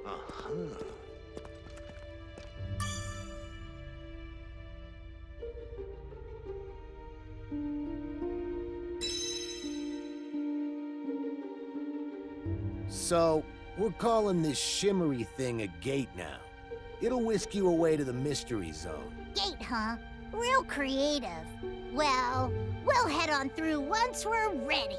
Uh-huh. So, we're calling this shimmery thing a gate now. It'll whisk you away to the mystery zone. Gate, huh? Real creative. Well, we'll head on through once we're ready.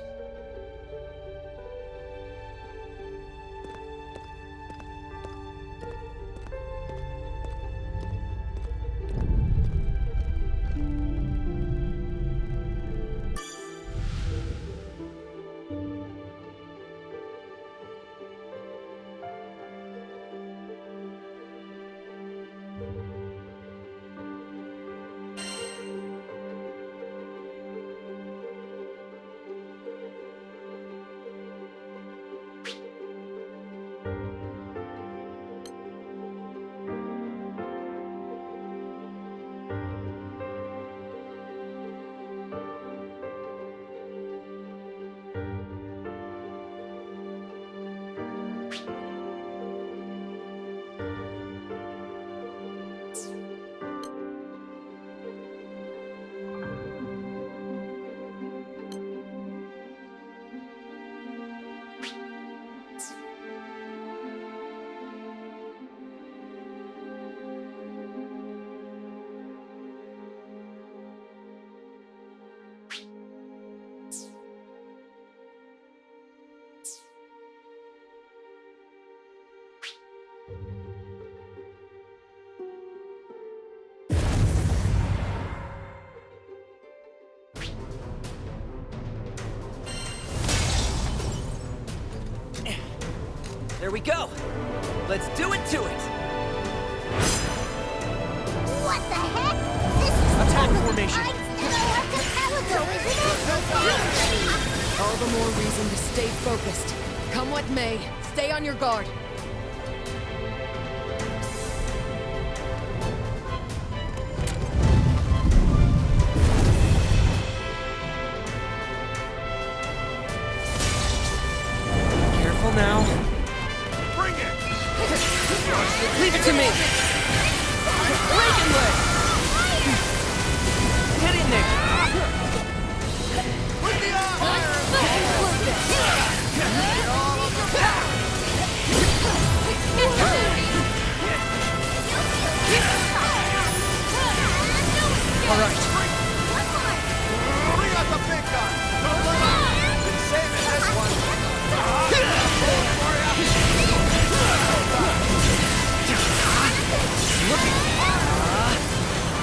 There we go! Let's do it to it! What the heck? This is Attack totally formation. Einstein Archipelago, isn't it? All the more reason to stay focused. Come what may, stay on your guard. Careful now. Bring it! Leave it to me! Breaking leg! Get in there! Put the arm! All right. Bring out the big gun! Been saving this one.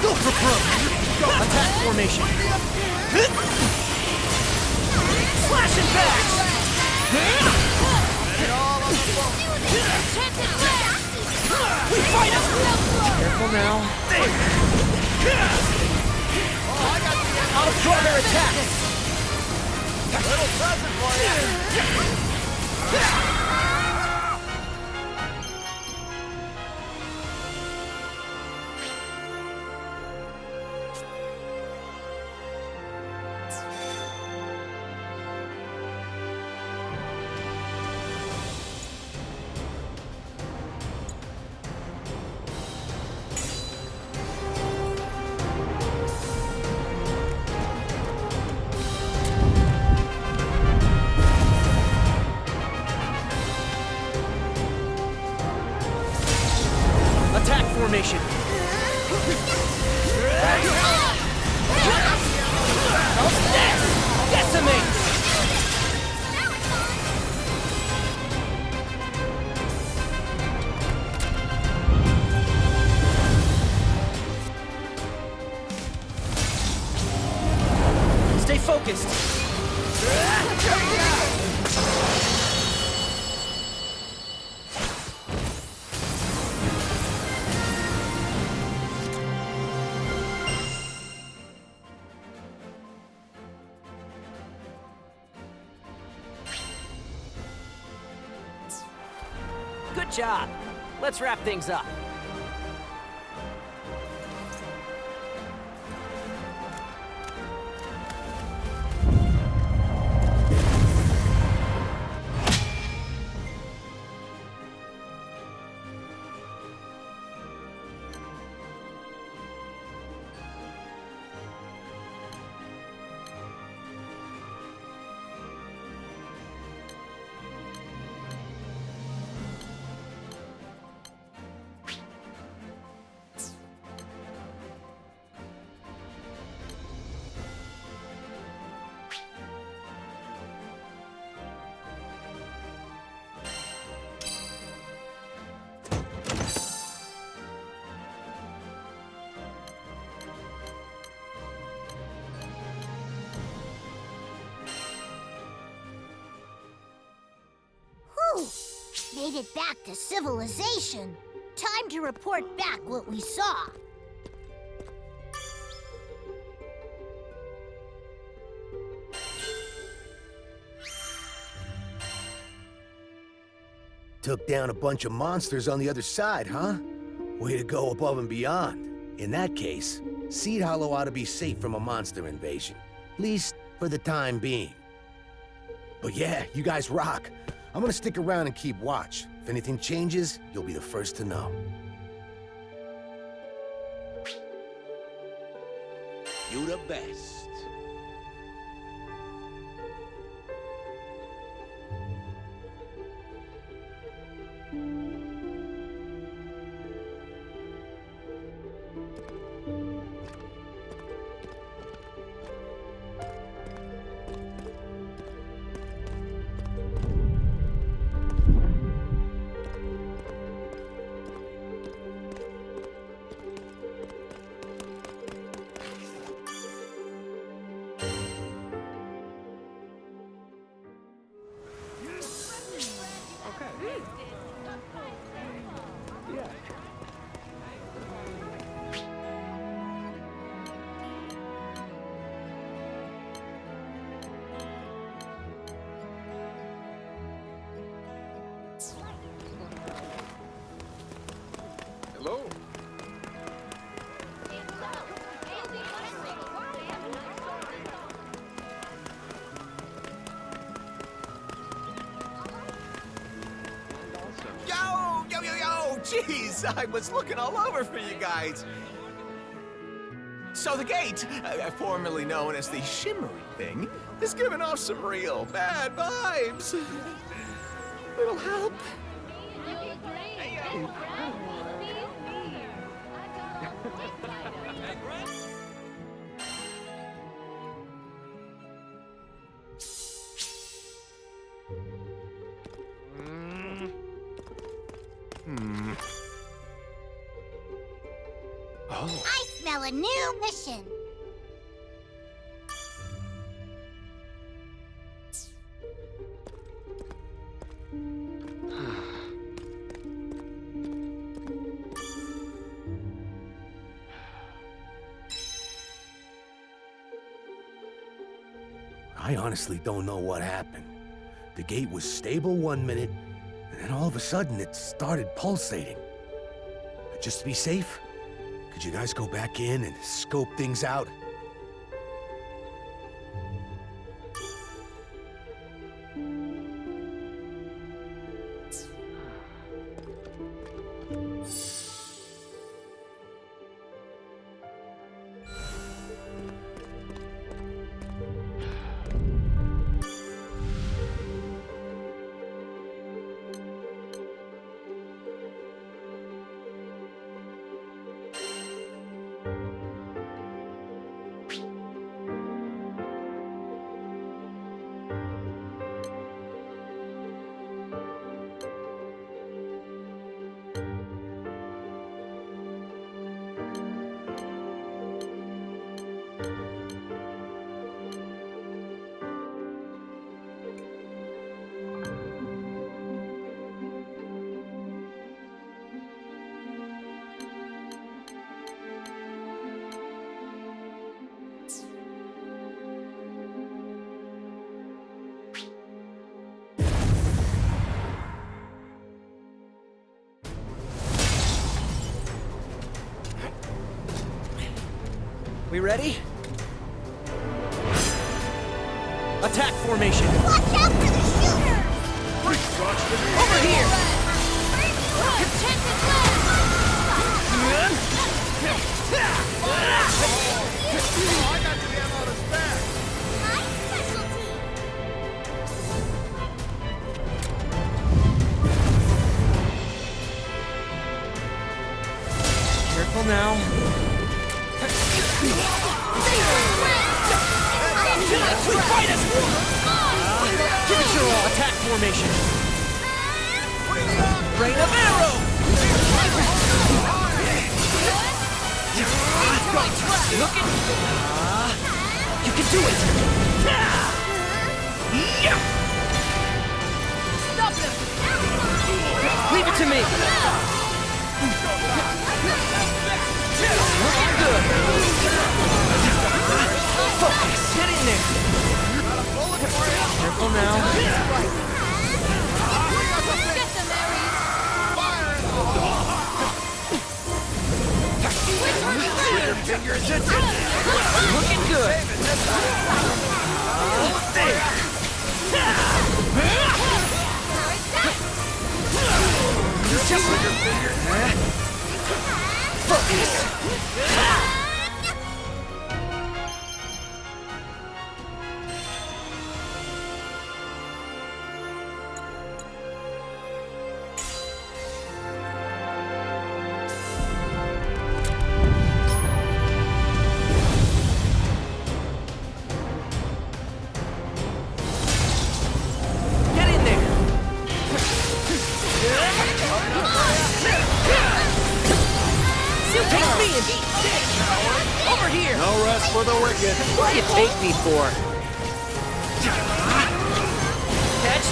Go for broke! Attack formation! Slash and bash! We fight him! Careful now. I'll draw their attacks! Little present for you! Attack formation! Decimate! Stay focused! Good job. Let's wrap things up. Made it back to civilization. Time to report back what we saw. Took down a bunch of monsters on the other side, huh? Way to go above and beyond. In that case, Seed Hollow ought to be safe from a monster invasion. At least for the time being. But yeah, you guys rock. I'm gonna stick around and keep watch. If anything changes, you'll be the first to know. You the best. Hello. Yo! Yo, yo, yo! Jeez, I was looking all over for you guys. So the gate, formerly known as the Shimmery Thing, is giving off some real bad vibes. Little help? Oh. I smell a new mission. I honestly don't know what happened. The gate was stable 1 minute, and then all of a sudden it started pulsating. But just to be safe, could you guys go back in and scope things out? We ready? Attack formation! Watch out for the shooter! Over here! Protect the flag! I got the ammo to spare. My specialty! Careful now. Fight us! Give it your all. Attack formation. Rain of arrows! Look it! You can do it! Stop them! to me! Looking good! Focus! Get in there! Careful now. Get them, Ares! Your fingers attention! Looking good! There! Just with your fingers! Focus! Get in there! Take me and over here! No rest for the wicked. What do you take me for? Catch!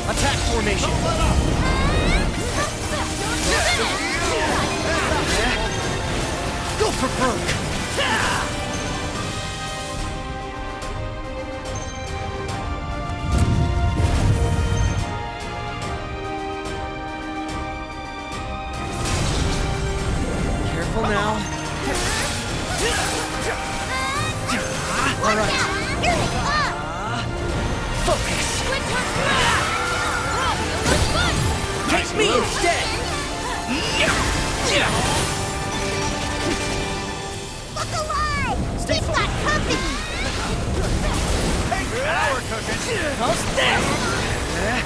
Attack formation! Go for broke! Careful now. All right. Here they come! Focus! Catch me instead! Look alive! We've got company! Now we're cooking. I'll stay! There!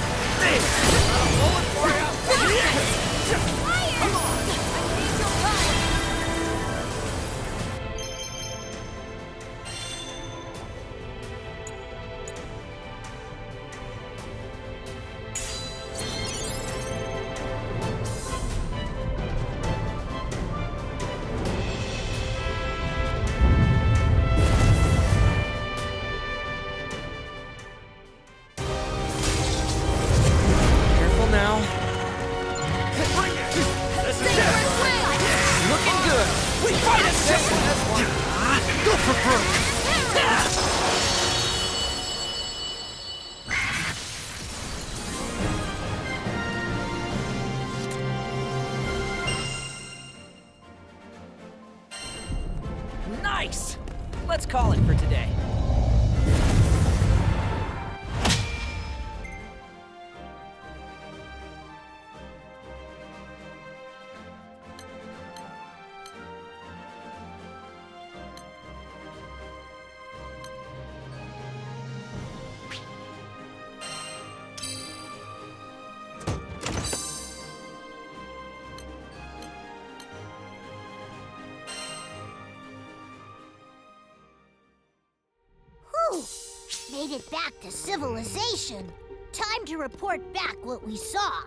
Careful now. Looking good. We fight a system. Go for broke. Nice. Let's call it for today. Whew! Made it back to civilization. Time to report back what we saw.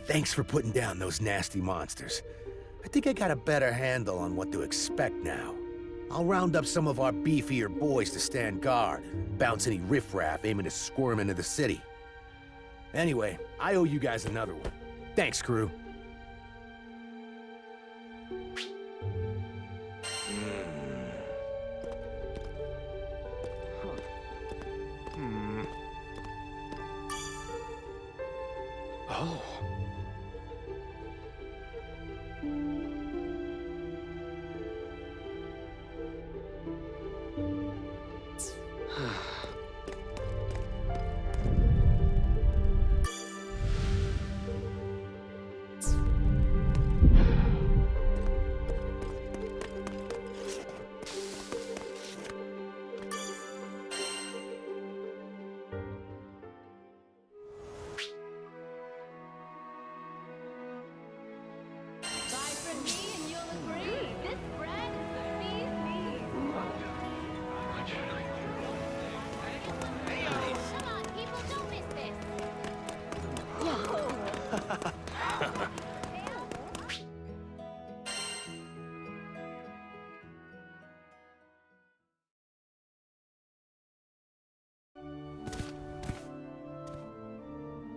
Thanks for putting down those nasty monsters. I think I got a better handle on what to expect now. I'll round up some of our beefier boys to stand guard, bounce any riffraff aiming to squirm into the city. Anyway, I owe you guys another one. Thanks, crew. Oh. Come on, people, don't miss this.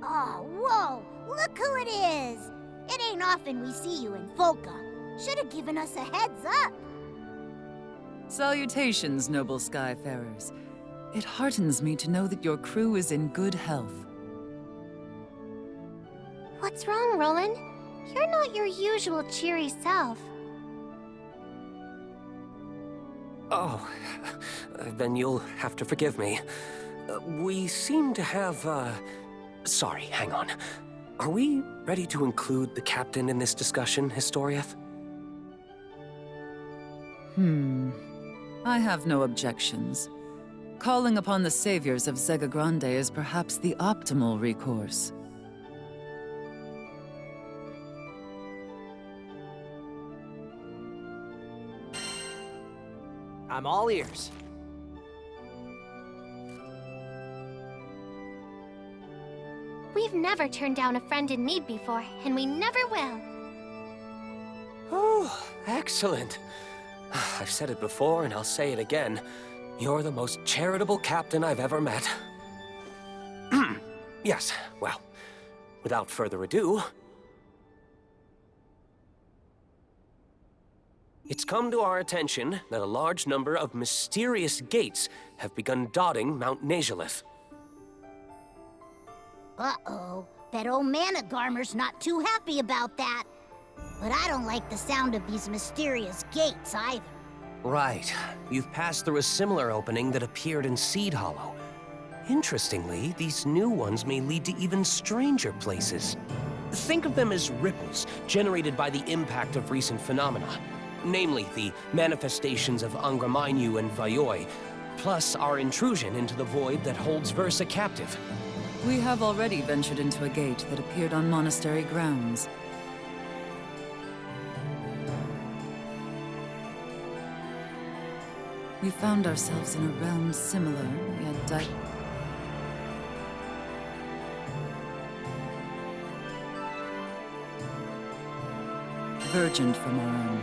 Oh, whoa! Look who it is! It ain't often we see you in Volca. Should have given us a heads up. Salutations, noble Skyfarers. It heartens me to know that your crew is in good health. What's wrong, Roland? You're not your usual cheery self. Oh, then you'll have to forgive me. We seem to have, Sorry, hang on. Are we ready to include the captain in this discussion, Historieth? I have no objections. Calling upon the saviors of Zega Grande is perhaps the optimal recourse. I'm all ears. We've never turned down a friend in need before, and we never will. Oh, excellent. I've said it before, and I'll say it again. You're the most charitable captain I've ever met. Yes, well, without further ado... It's come to our attention that a large number of mysterious gates have begun dotting Mount Nazhalith. Uh-oh. Bet old Managarmer's not too happy about that. But I don't like the sound of these mysterious gates either. Right. You've passed through a similar opening that appeared in Seed Hollow. Interestingly, these new ones may lead to even stranger places. Think of them as ripples generated by the impact of recent phenomena. Namely, the manifestations of Angra Mainyu and Vayoi, plus our intrusion into the void that holds Versa captive. We have already ventured into a gate that appeared on monastery grounds. We found ourselves in a realm similar, yet divergent from our own.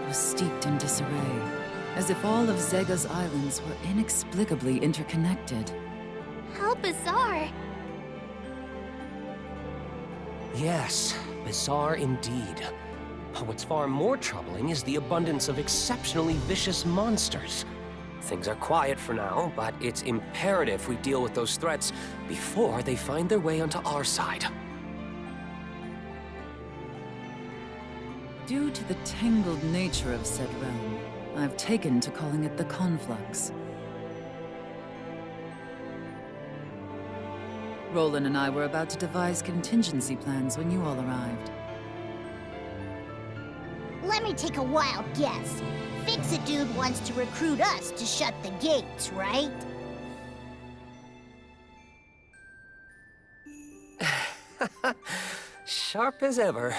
It was steeped in disarray, as if all of Zega's islands were inexplicably interconnected. How bizarre. Yes, bizarre indeed. But what's far more troubling is the abundance of exceptionally vicious monsters. Things are quiet for now, but it's imperative we deal with those threats before they find their way onto our side. Due to the tangled nature of said realm, I've taken to calling it the Conflux. Roland and I were about to devise contingency plans when you all arrived. Let me take a wild guess. Fix-It Dude wants to recruit us to shut the gates, right? Sharp as ever.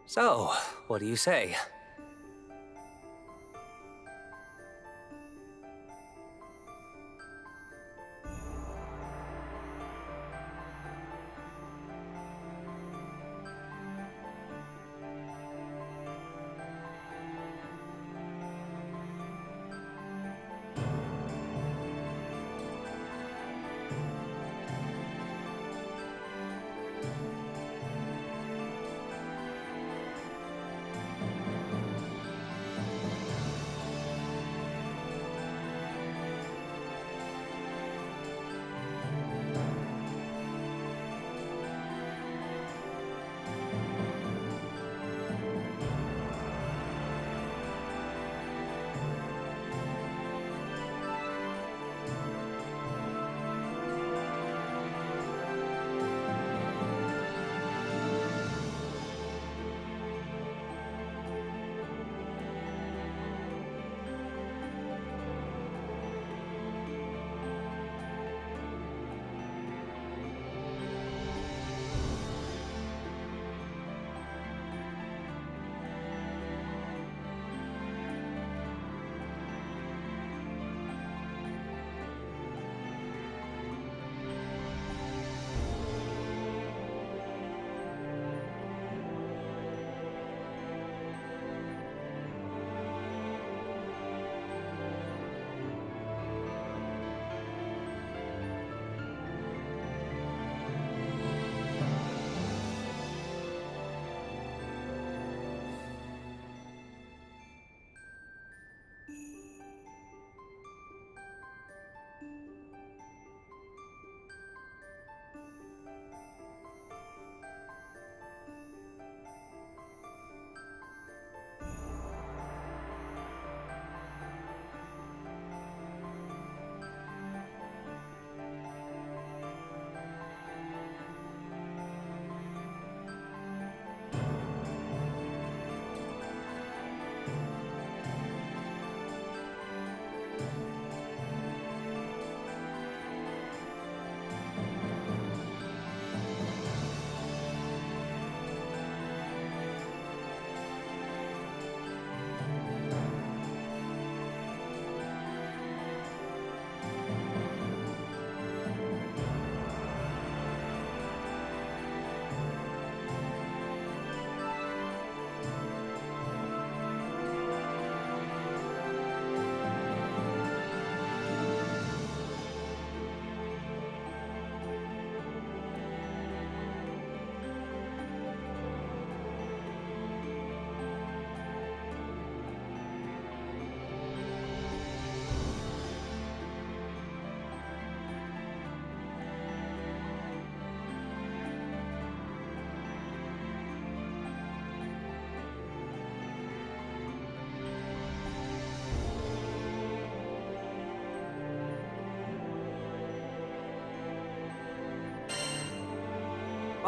So, what do you say?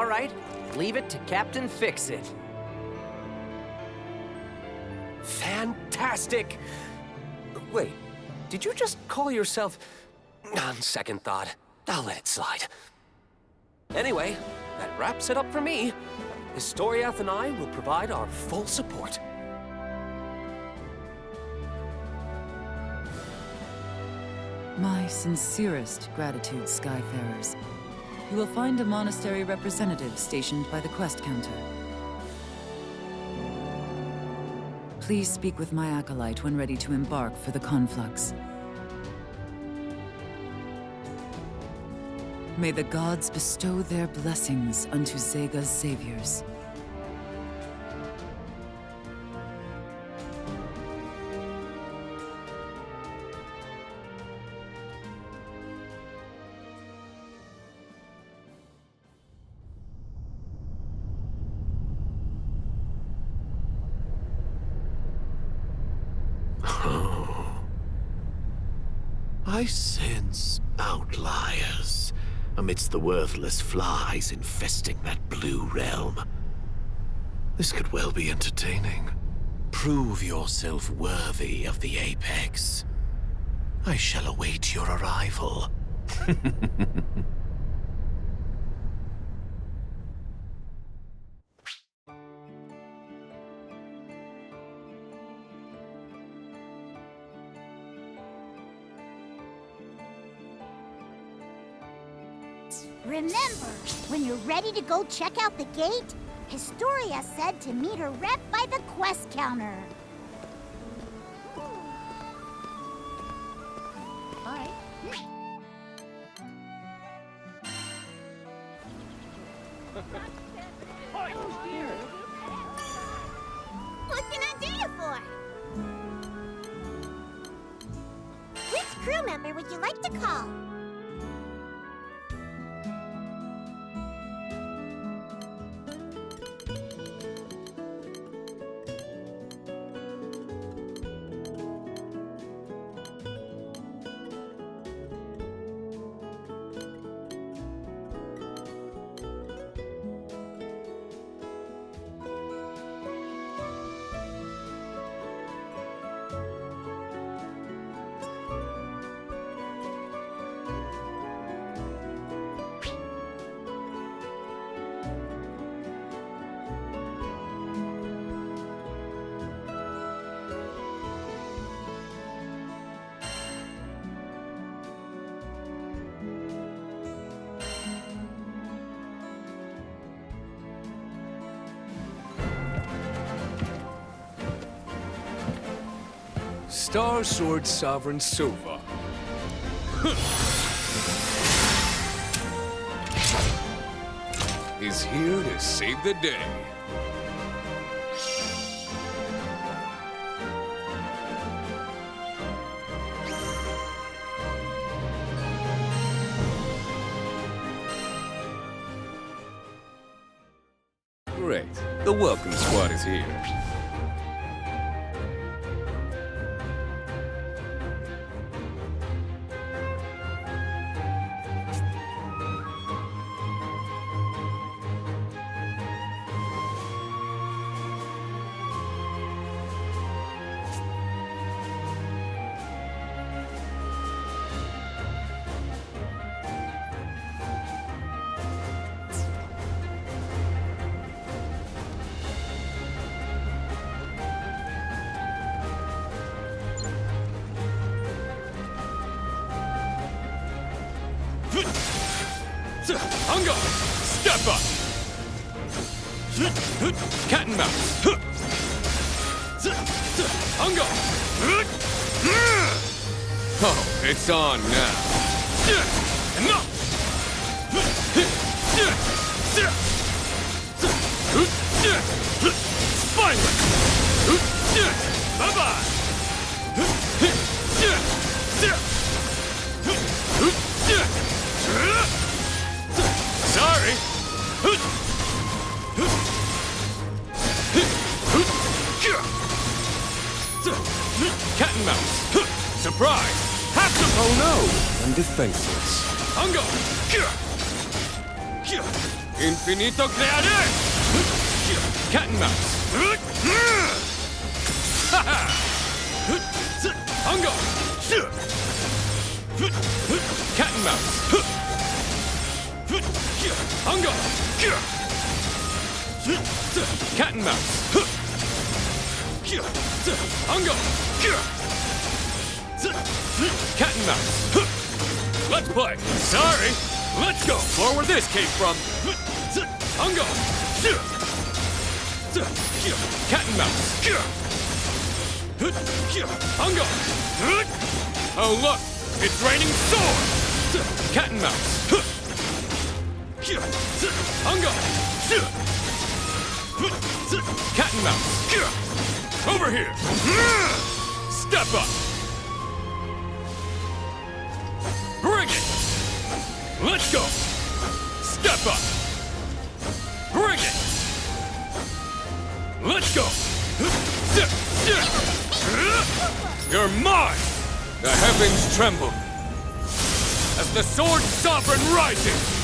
All right, leave it to Captain Fix-It. Fantastic! Wait, did you just call yourself... On second thought, I'll let it slide. Anyway, that wraps it up for me. Historiath and I will provide our full support. My sincerest gratitude, Skyfarers. You will find a monastery representative stationed by the quest counter. Please speak with my acolyte when ready to embark for the conflux. May the gods bestow their blessings unto Zega's saviors. I sense outliers amidst the worthless flies infesting that blue realm. This could well be entertaining. Prove yourself worthy of the Apex. I shall await your arrival. Remember, when you're ready to go check out the gate, Historia said to meet her rep by the quest counter. What can I do you for? Which crew member would you like to call? Star Sword Sovereign Sova. Is here to save the day. Great. The welcome squad is here. Hunger! Step up! Cat and mouse! Hunger! Oh, it's on now. Enough! Finally! Bye-bye! Sorry! Cat and mouse! Surprise! Have to... Oh no! I'm defenseless. Hunger! Infinito crearé! Cat and mouse! Hungo! Cat and mouse! Hungo! Cat and mouse! Hungo! Cat and mouse! Let's play! Sorry! Let's go! More where this came from! Hungo! Cat and mouse! Hungo! Oh look! It's raining swords! Cat and mouse! Hungo! Cat and mouse! Over here! Step up! Bring it! Let's go! Step up! Bring it! Let's go! You're mine! The heavens tremble as the sword sovereign rises!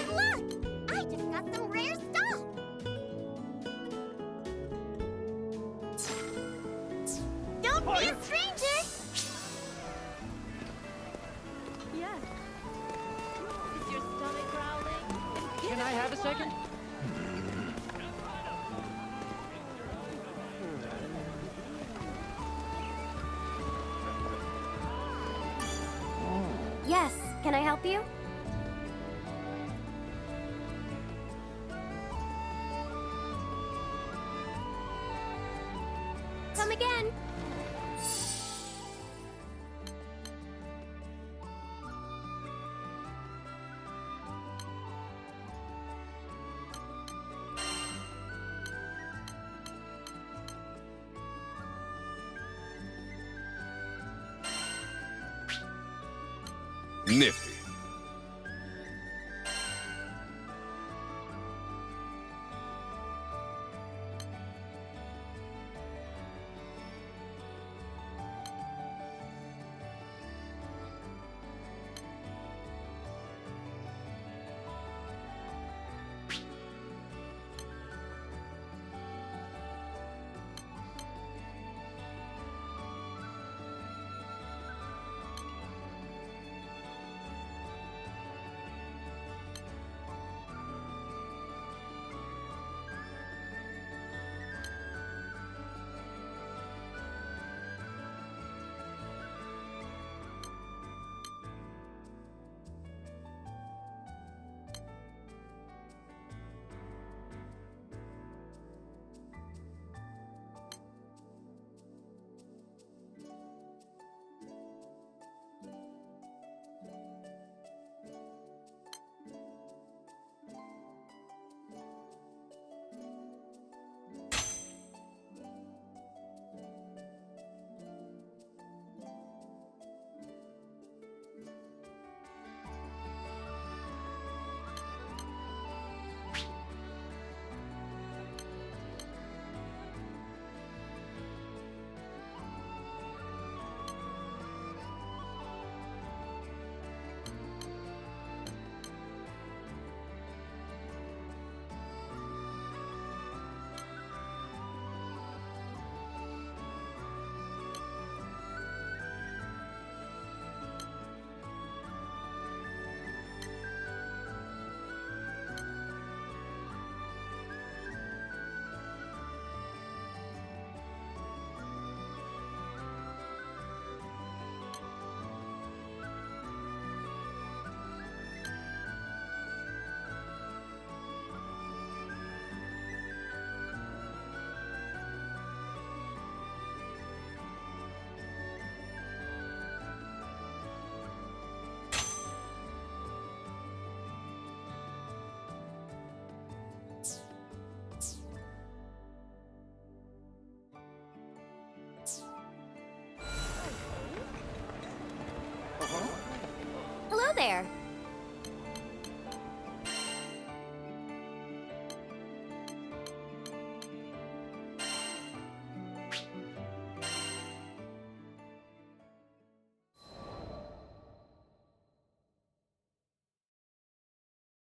Look! I just got some rare stuff! Don't be a stranger! Yes. Is your stomach growling? Can I have a second? Yes, can I help you? Come again. Nifty.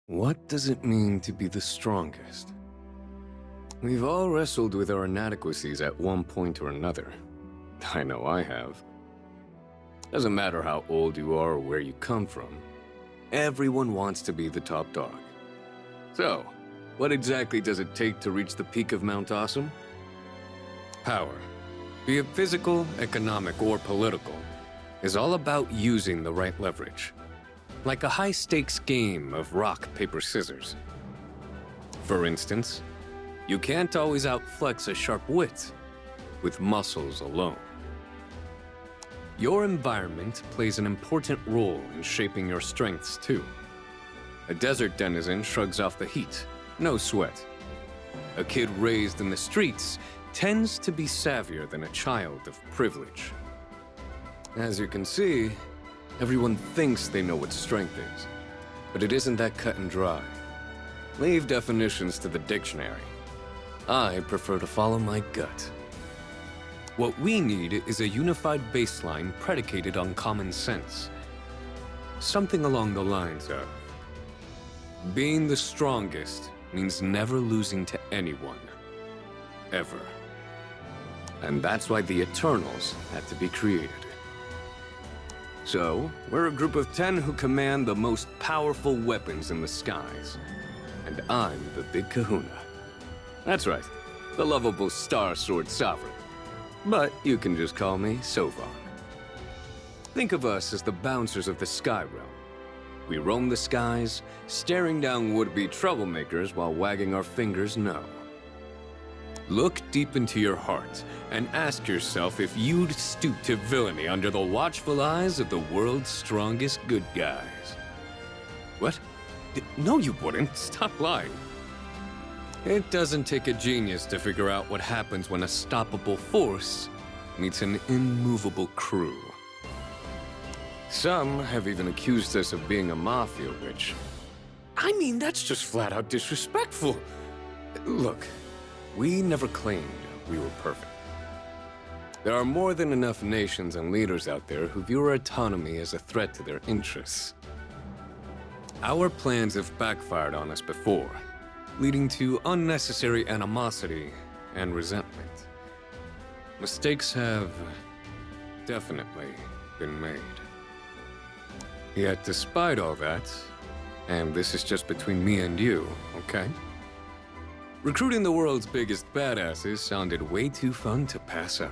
What does it mean to be the strongest? We've all wrestled with our inadequacies at one point or another. I know I have. Doesn't matter how old you are or where you come from. Everyone wants to be the top dog. So, what exactly does it take to reach the peak of Mount Awesome? Power, be it physical, economic, or political, is all about using the right leverage. Like a high-stakes game of rock, paper, scissors. For instance, you can't always outflex a sharp wit with muscles alone. Your environment plays an important role in shaping your strengths, too. A desert denizen shrugs off the heat, no sweat. A kid raised in the streets tends to be savvier than a child of privilege. As you can see, everyone thinks they know what strength is, but it isn't that cut and dry. Leave definitions to the dictionary. I prefer to follow my gut. What we need is a unified baseline predicated on common sense. Something along the lines of, being the strongest means never losing to anyone. Ever. And that's why the Eternals had to be created. So, we're a group of 10 who command the most powerful weapons in the skies. And I'm the Big Kahuna. That's right, the lovable Star Sword Sovereign. But you can just call me Sovon. Think of us as the bouncers of the Sky Realm. We roam the skies, staring down would-be troublemakers while wagging our fingers no. Look deep into your heart and ask yourself if you'd stoop to villainy under the watchful eyes of the world's strongest good guys. What? No, you wouldn't. Stop lying. It doesn't take a genius to figure out what happens when a stoppable force meets an immovable crew. Some have even accused us of being a mafia witch. I mean, that's just flat out disrespectful. Look, we never claimed we were perfect. There are more than enough nations and leaders out there who view our autonomy as a threat to their interests. Our plans have backfired on us before, leading to unnecessary animosity and resentment. Mistakes have definitely been made. Yet despite all that, and this is just between me and you, okay? Recruiting the world's biggest badasses sounded way too fun to pass up.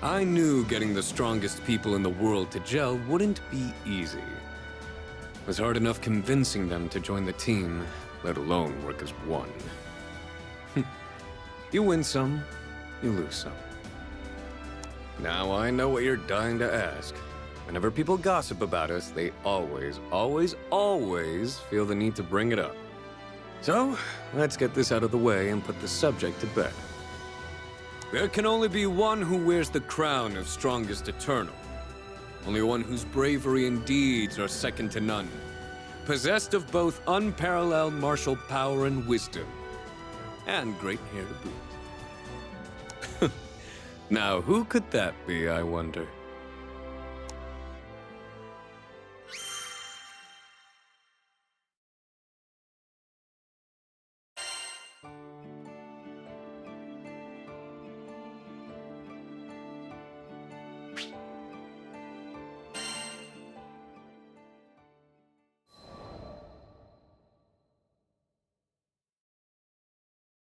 I knew getting the strongest people in the world to gel wouldn't be easy. It was hard enough convincing them to join the team, let alone work as one. You win some, you lose some. Now I know what you're dying to ask. Whenever people gossip about us, they always feel the need to bring it up. So, let's get this out of the way and put the subject to bed. There can only be one who wears the crown of strongest eternal. Only one whose bravery and deeds are second to none. Possessed of both unparalleled martial power and wisdom. And great hair to boot. Now, who could that be, I wonder?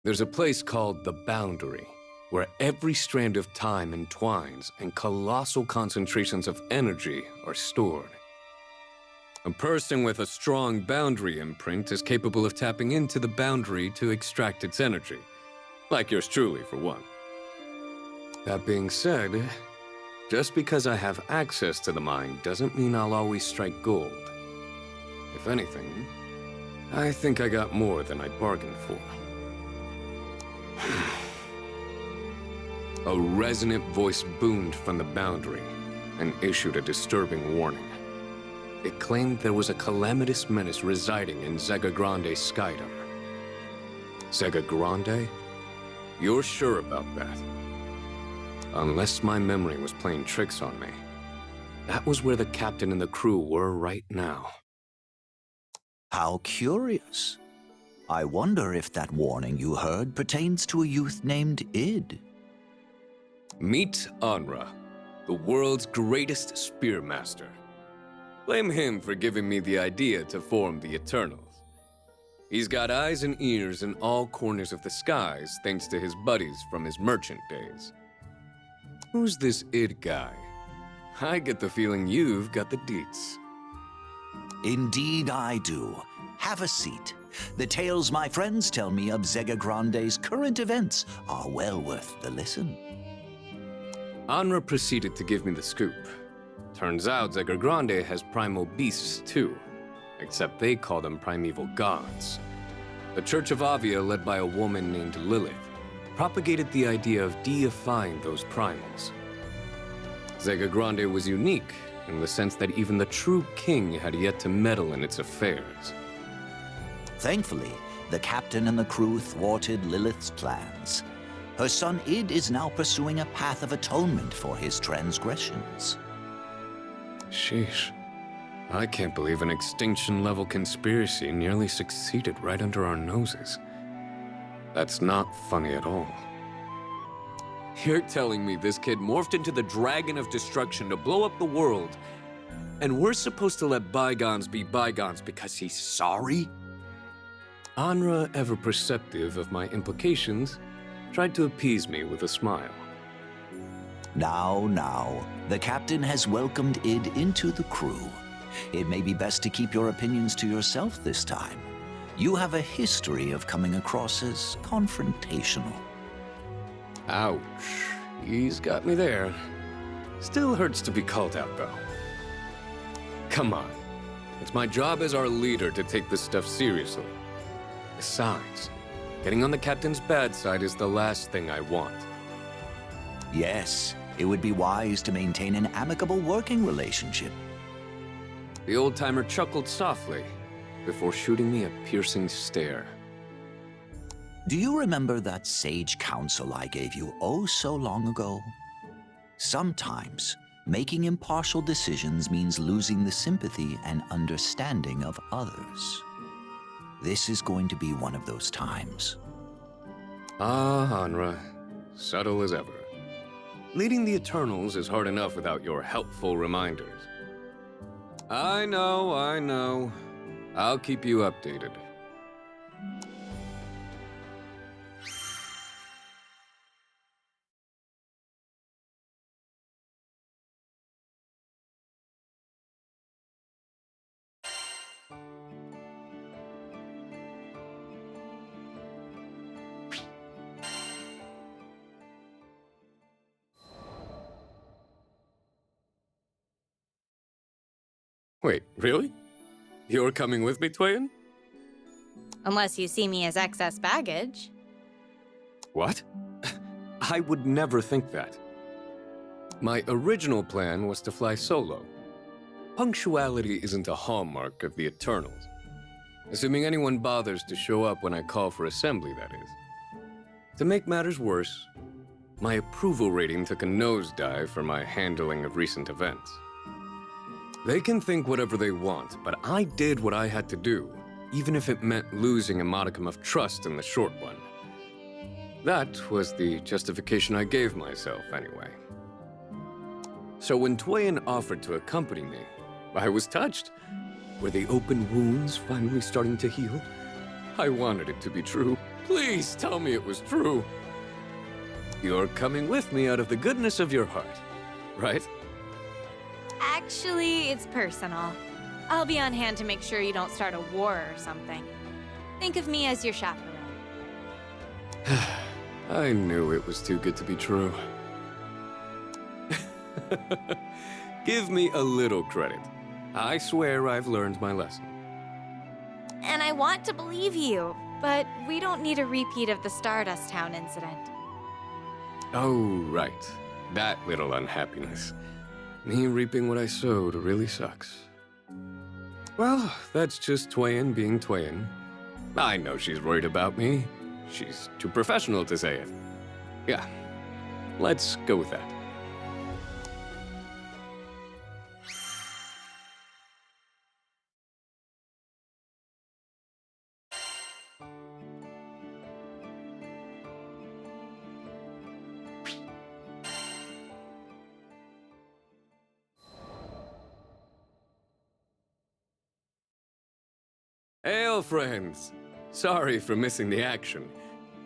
There's a place called the Boundary, where every strand of time entwines and colossal concentrations of energy are stored. A person with a strong boundary imprint is capable of tapping into the boundary to extract its energy, like yours truly, for one. That being said, just because I have access to the mine doesn't mean I'll always strike gold. If anything, I think I got more than I bargained for. A resonant voice boomed from the boundary and issued a disturbing warning. It claimed there was a calamitous menace residing in Zega Grande's skydom. Zega Grande? You're sure about that? Unless my memory was playing tricks on me. That was where the captain and the crew were right now. How curious. I wonder if that warning you heard pertains to a youth named Id. Meet Anra, the world's greatest spearmaster. Blame him for giving me the idea to form the Eternals. He's got eyes and ears in all corners of the skies thanks to his buddies from his merchant days. Who's this Id guy? I get the feeling you've got the deets. Indeed I do. Have a seat. The tales my friends tell me of Zega Grande's current events are well worth the listen. Anra proceeded to give me the scoop. Turns out Zega Grande has primal beasts too, except they call them primeval gods. The Church of Avia, led by a woman named Lilith, propagated the idea of deifying those primals. Zega Grande was unique in the sense that even the true king had yet to meddle in its affairs. Thankfully, the captain and the crew thwarted Lilith's plans. Her son Id is now pursuing a path of atonement for his transgressions. Sheesh. I can't believe an extinction-level conspiracy nearly succeeded right under our noses. That's not funny at all. You're telling me this kid morphed into the Dragon of Destruction to blow up the world, and we're supposed to let bygones be bygones because he's sorry? Anra, ever perceptive of my implications, tried to appease me with a smile. Now, the captain has welcomed Id into the crew. It may be best to keep your opinions to yourself this time. You have a history of coming across as confrontational. Ouch. He's got me there. Still hurts to be called out, though. Come on. It's my job as our leader to take this stuff seriously. Besides, getting on the captain's bad side is the last thing I want. Yes, it would be wise to maintain an amicable working relationship. The old-timer chuckled softly before shooting me a piercing stare. Do you remember that sage counsel I gave you oh so long ago? Sometimes, making impartial decisions means losing the sympathy and understanding of others. This is going to be one of those times. Ah, Anra. Subtle as ever. Leading the Eternals is hard enough without your helpful reminders. I know. I'll keep you updated. Wait, really? You're coming with me, Twain? Unless you see me as excess baggage. What? I would never think that. My original plan was to fly solo. Punctuality isn't a hallmark of the Eternals. Assuming anyone bothers to show up when I call for assembly, that is. To make matters worse, my approval rating took a nosedive for my handling of recent events. They can think whatever they want, but I did what I had to do, even if it meant losing a modicum of trust in the short run. That was the justification I gave myself, anyway. So when Twain offered to accompany me, I was touched. Were the open wounds finally starting to heal? I wanted it to be true. Please tell me it was true. You're coming with me out of the goodness of your heart, right? Actually, it's personal. I'll be on hand to make sure you don't start a war or something. Think of me as your chaperone. I knew it was too good to be true. Give me a little credit. I swear I've learned my lesson. And I want to believe you, but we don't need a repeat of the Stardust Town incident. Oh, right. That little unhappiness. Me reaping what I sowed really sucks. Well, that's just Twain being Twain. I know she's worried about me. She's too professional to say it. Yeah, let's go with that. Well, friends, sorry for missing the action.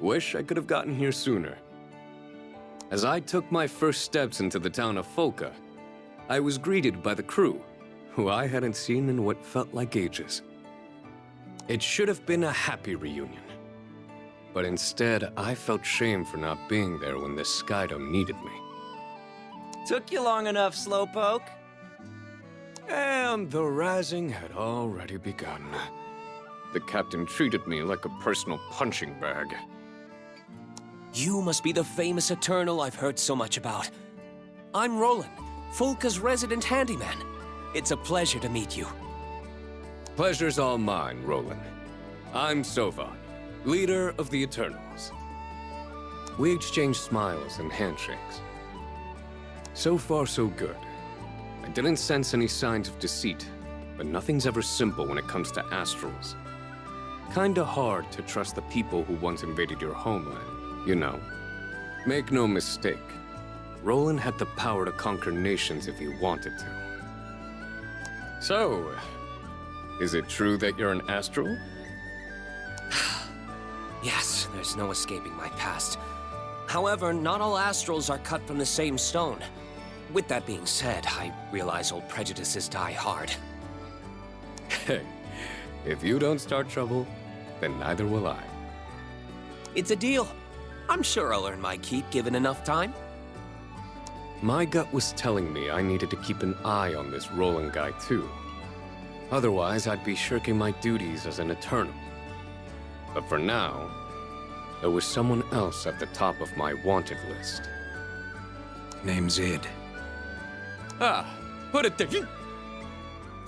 Wish I could have gotten here sooner. As I took my first steps into the town of Folka, I was greeted by the crew, who I hadn't seen in what felt like ages. It should have been a happy reunion. But instead, I felt shame for not being there when this Skydom needed me. Took you long enough, Slowpoke. And the razzing had already begun. The captain treated me like a personal punching bag. You must be the famous Eternal I've heard so much about. I'm Roland, Folka's resident handyman. It's a pleasure to meet you. Pleasure's all mine, Roland. I'm Sovan, leader of the Eternals. We exchanged smiles and handshakes. So far, so good. I didn't sense any signs of deceit, but nothing's ever simple when it comes to astrals. Kinda hard to trust the people who once invaded your homeland, you know. Make no mistake, Roland had the power to conquer nations if he wanted to. So, is it true that you're an astral? Yes, there's no escaping my past. However, not all astrals are cut from the same stone. With that being said, I realize old prejudices die hard. Hey, if you don't start trouble, then neither will I. It's a deal. I'm sure I'll earn my keep given enough time. My gut was telling me I needed to keep an eye on this Roland guy too. Otherwise, I'd be shirking my duties as an Eternal. But for now, there was someone else at the top of my wanted list. Name's Id. Ah, put it there.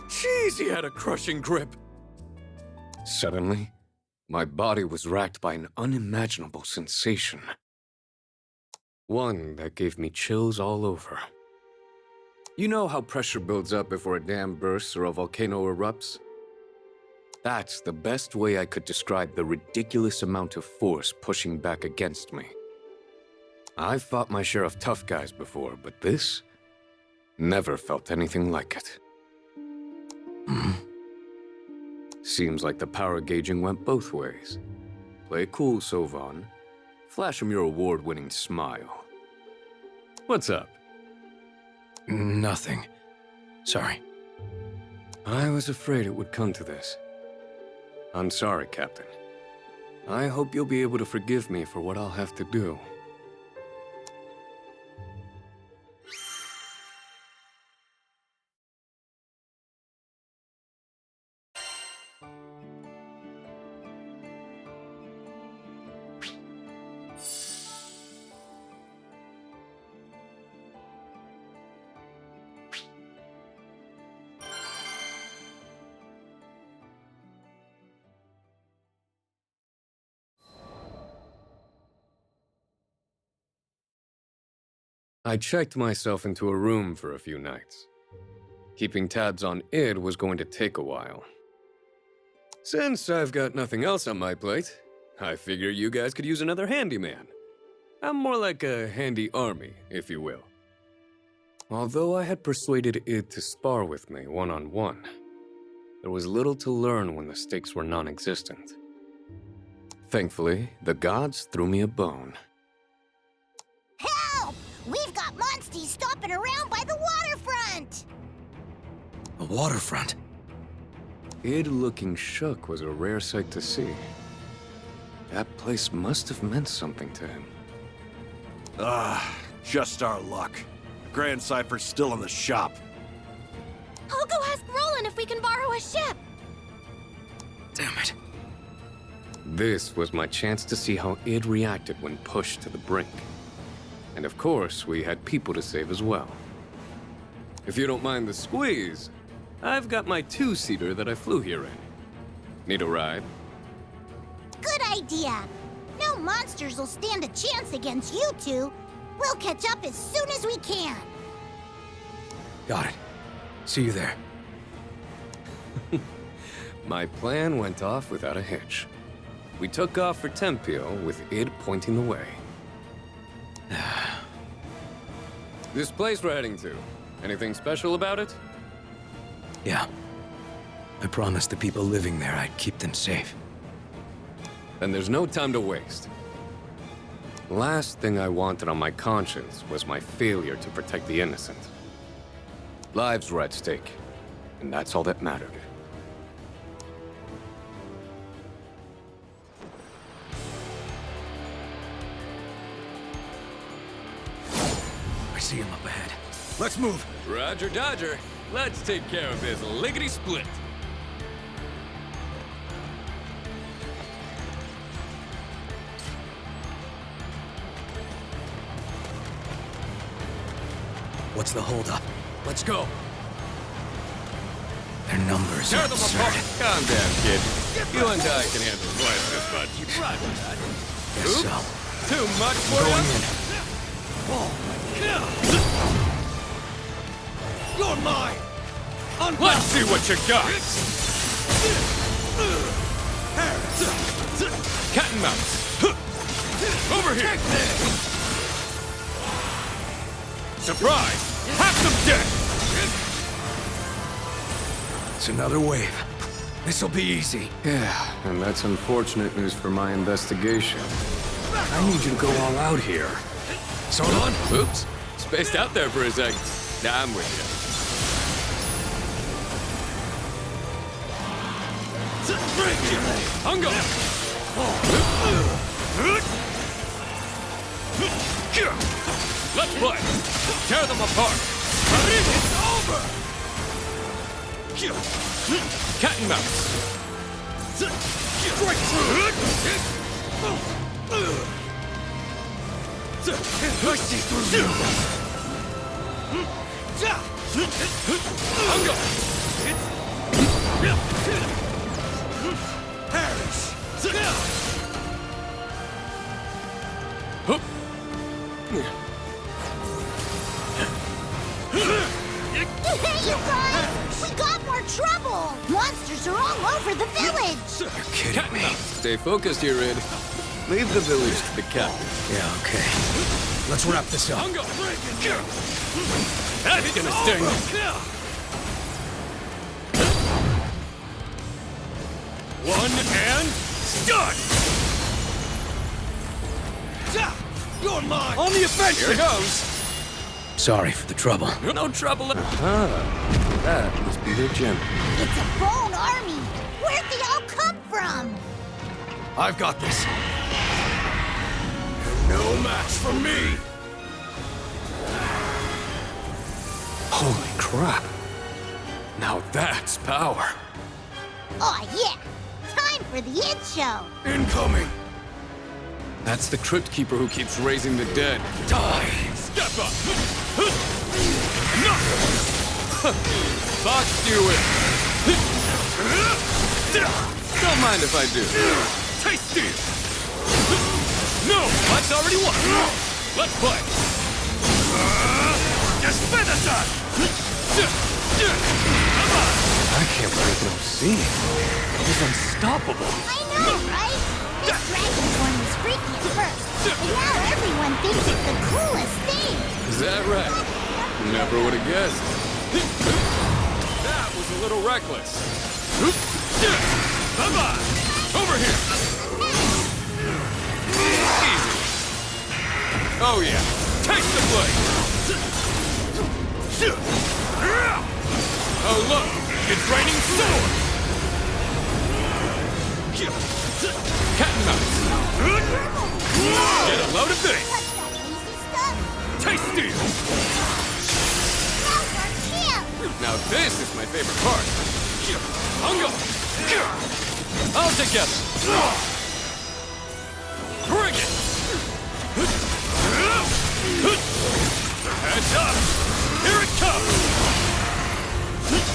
Jeez, he had a crushing grip. Suddenly, my body was racked by an unimaginable sensation. One that gave me chills all over. You know how pressure builds up before a dam bursts or a volcano erupts? That's the best way I could describe the ridiculous amount of force pushing back against me. I've fought my share of tough guys before, but this never felt anything like it. Seems like the power gauging went both ways. Play cool, Sovan. Flash him your award-winning smile. What's up? Nothing. Sorry. I was afraid it would come to this. I'm sorry, Captain. I hope you'll be able to forgive me for what I'll have to do. I checked myself into a room for a few nights. Keeping tabs on Id was going to take a while. Since I've got nothing else on my plate, I figure you guys could use another handyman. I'm more like a handy army, if you will. Although I had persuaded Id to spar with me one-on-one, there was little to learn when the stakes were non-existent. Thankfully, the gods threw me a bone. Help! We've got monsties stomping around by the waterfront! The waterfront? Id looking shook was a rare sight to see. That place must have meant something to him. Just our luck. Grand Cypher's still in the shop. I'll go ask Roland if we can borrow a ship. Damn it. This was my chance to see how Id reacted when pushed to the brink. And of course, we had people to save as well. If you don't mind the squeeze, I've got my two-seater that I flew here in. Need a ride? Good idea. No monsters will stand a chance against you two. We'll catch up as soon as we can. Got it. See you there. My plan went off without a hitch. We took off for Tempio with Id pointing the way. This place we're heading to, anything special about it? Yeah. I promised the people living there I'd keep them safe. Then there's no time to waste. Last thing I wanted on my conscience was my failure to protect the innocent. Lives were at stake, and that's all that mattered. I see him up ahead. Let's move! Roger Dodger. Let's take care of this lickety-split. What's the holdup? Let's go. Their numbers Tear are them absurd. apart. Calm down, kid. You and I can handle twice this much. Right with that. Guess so. Too much for Going you? in. You're mine! Let's see what you got! Cat and mouse! Over here! Surprise! Have them dead! It's another wave. This'll be easy. Yeah, and that's unfortunate news for my investigation. I need you to go all out here. So on? Oops. Spaced out there for a sec. Nah, I'm with you. Hungo! Let's play! Tear them apart! It's over! Cat and mouse! I see through you! Hungo! Perish! Hup! Hey, you guys! We got more trouble! Monsters are all over the village! You're kidding me. Stay focused here, Ed. Leave the village to the captain. Yeah, okay. Let's wrap this up. Hungo! That's gonna sting! One and done! You're mine! On the offensive! Here goes! Sorry for the trouble. No trouble. That must be their general. It's a bone army! Where'd they all come from? I've got this. No match for me! Holy crap. Now that's power. Oh yeah! Time for the It Show! Incoming! That's the Crypt Keeper who keeps raising the dead. Die! Step up! No! Fox you in! Don't mind if I do. Tasty! No! That's already won! Let's play! Just finish us! I can't believe what I'm seeing. He's unstoppable. I know, right? This dragon one was freaky at first, but now everyone thinks it's the coolest thing! Is that right? Never would have guessed. That was a little reckless. Bye-bye! Over here! Easy. Oh yeah, taste the blade! Oh look, it's raining sword! Cat and mouse! Get a load of this! Tasty! Now this is my favorite part. Hungo! All together! Bring it! Heads up! Here it comes!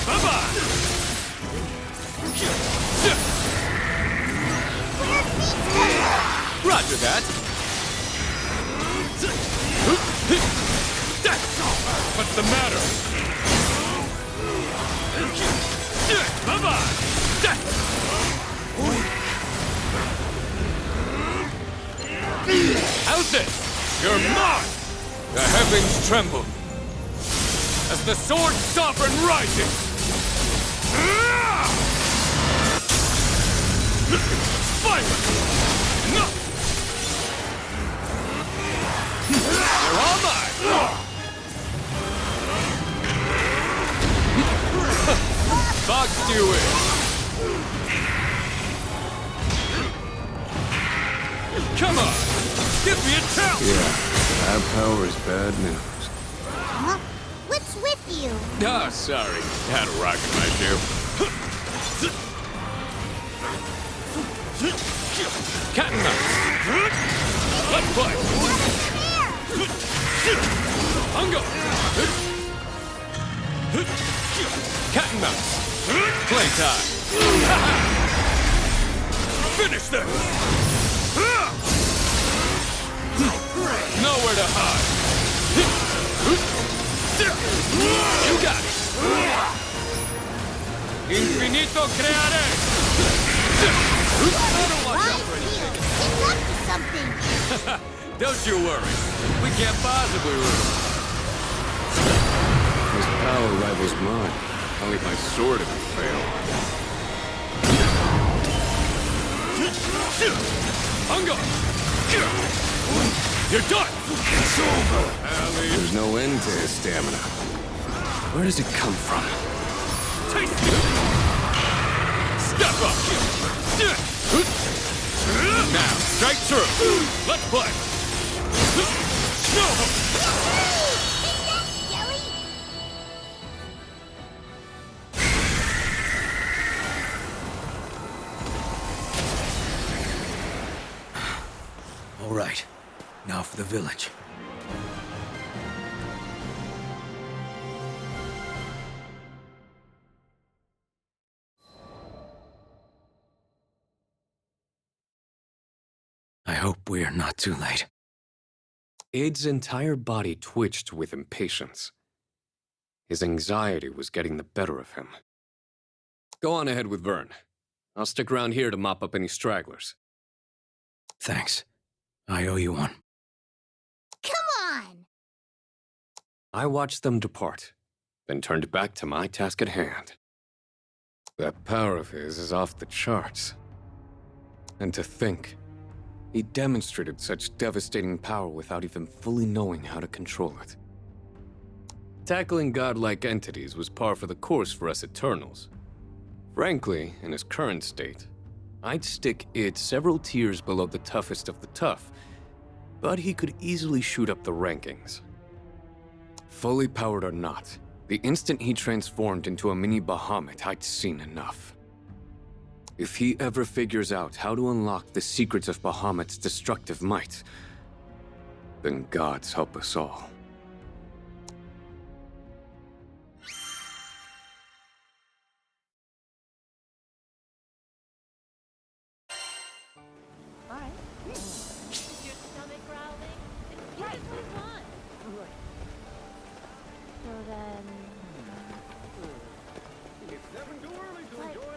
Bye-bye! Roger that! What's the matter? Bye-bye! How's this? You're mine! The heavens tremble as the sword sovereign rises! Come on! Give me a chance! Yeah, that power is bad news. Huh? What's with you? Ah, sorry. Had a rock in my shoe. Cat and mouse. Let's play. Hungo. Cat and mouse. Playtime. Finish them! Nowhere to hide. You got it. Infinito creare. It's up to something. Don't you worry. We can't possibly lose. His power rivals mine. Only my sword if it failed. Hungo! You're done! It's over! There's no end to his stamina. Where does it come from? Taste it! Step up! Now, strike through! Let's play! No! All right. Now for the village. I hope we are not too late. Aid's entire body twitched with impatience. His anxiety was getting the better of him. Go on ahead with Vern. I'll stick around here to mop up any stragglers. Thanks. I owe you one. Come on! I watched them depart, then turned back to my task at hand. That power of his is off the charts. And to think, he demonstrated such devastating power without even fully knowing how to control it. Tackling godlike entities was par for the course for us Eternals. Frankly, in his current state, I'd stick it several tiers below the toughest of the tough, but he could easily shoot up the rankings. Fully powered or not, the instant he transformed into a mini Bahamut, I'd seen enough. If he ever figures out how to unlock the secrets of Bahamut's destructive might, then gods help us all. So then... It's never too early to enjoy